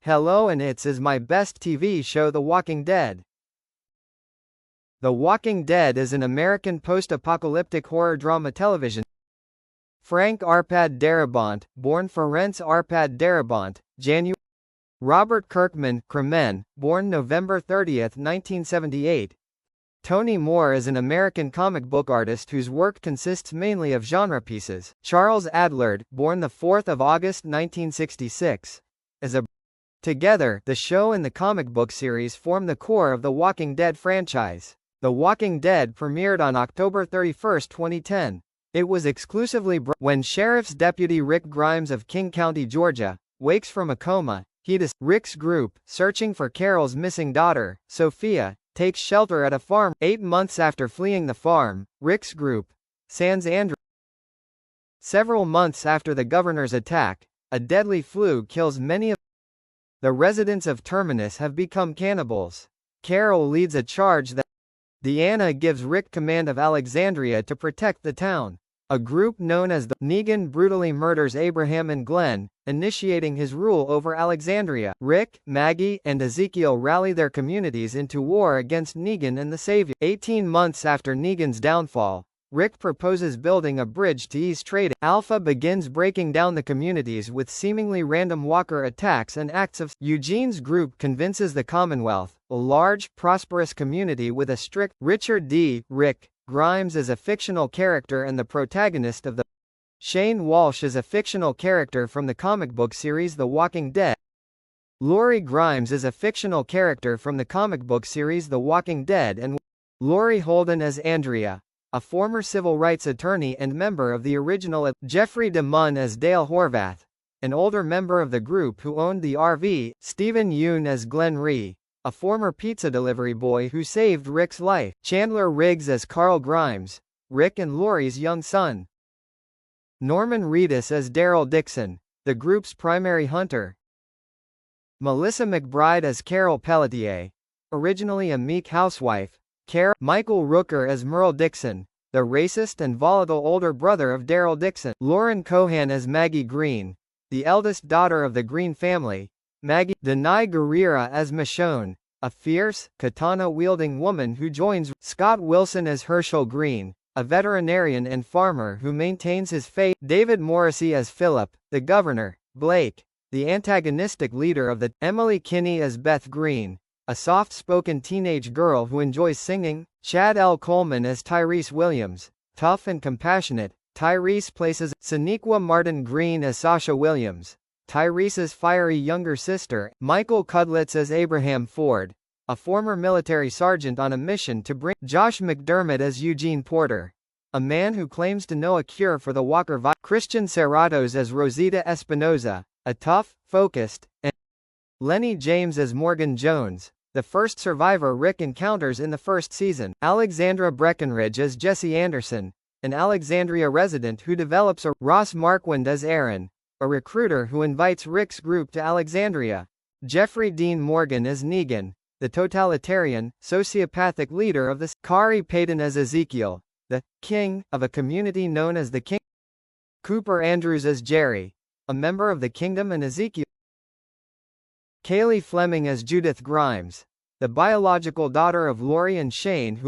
Hello and It's is my best TV show The Walking Dead. The Walking Dead is an American post-apocalyptic horror drama television. Frank Arpad Darabont, born Ferenc Arpad Darabont, January. Robert Kirkman, Kremen, born November 30, 1978. Tony Moore is an American comic book artist whose work consists mainly of genre pieces. Charles Adlard, born the 4th of August 1966, is a Together, the show and the comic book series form the core of the Walking Dead franchise. The Walking Dead premiered on October 31, 2010. It was exclusively when Sheriff's Deputy Rick Grimes of King County, Georgia, wakes from a coma. Rick's group, searching for Carol's missing daughter, Sophia, takes shelter at a farm. 8 months after fleeing the farm, Rick's group, Sans Andreas. Several months after the governor's attack, a deadly flu kills many of the residents of Terminus have become cannibals. Carol leads a charge that Deanna gives Rick command of Alexandria to protect the town. A group known as the Negan brutally murders Abraham and Glenn, initiating his rule over Alexandria. Rick, Maggie, and Ezekiel rally their communities into war against Negan and the Savior. 18 months after Negan's downfall, Rick proposes building a bridge to ease trading. Alpha begins breaking down the communities with seemingly random walker attacks and acts of Eugene's group convinces the Commonwealth, a large, prosperous community with a strict Richard D. Rick Grimes is a fictional character and the protagonist of the Shane Walsh is a fictional character from the comic book series The Walking Dead. Lori Grimes is a fictional character from the comic book series The Walking Dead and Laurie Holden as Andrea, a former civil rights attorney and member of the original. Jeffrey DeMunn as Dale Horvath, an older member of the group who owned the RV. Stephen Yeun as Glenn Rhee, a former pizza delivery boy who saved Rick's life. Chandler Riggs as Carl Grimes, Rick and Lori's young son. Norman Reedus as Daryl Dixon, the group's primary hunter. Melissa McBride as Carol Pelletier, originally a meek housewife. Michael Rooker as Merle Dixon, the racist and volatile older brother of Daryl Dixon. Lauren Cohan as Maggie Green, the eldest daughter of the Green family. Maggie. Denai Guerrera as Michonne, a fierce, katana-wielding woman who joins. Scott Wilson as Herschel Green, a veterinarian and farmer who maintains his faith. David Morrissey as Philip, the governor. Blake, the antagonistic leader of the. Emily Kinney as Beth Green, a soft-spoken teenage girl who enjoys singing. Chad L. Coleman as Tyrese Williams, tough and compassionate. Tyrese places. Sonequa Martin Green as Sasha Williams, Tyrese's fiery younger sister. Michael Cudlitz as Abraham Ford, a former military sergeant on a mission to bring. Josh McDermott as Eugene Porter, a man who claims to know a cure for the Walker virus. Christian Serratos as Rosita Espinoza, a tough, focused, and Lenny James as Morgan Jones, the first survivor Rick encounters in the first season. Alexandra Breckenridge as Jesse Anderson, an Alexandria resident who develops a. Ross Marquand as Aaron, a recruiter who invites Rick's group to Alexandria. Jeffrey Dean Morgan as Negan, the totalitarian, sociopathic leader of the. Kari Payton as Ezekiel, the king of a community known as the King. Cooper Andrews as Jerry, a member of the Kingdom and Ezekiel. Kaylee Fleming as Judith Grimes, the biological daughter of Lori and Shane who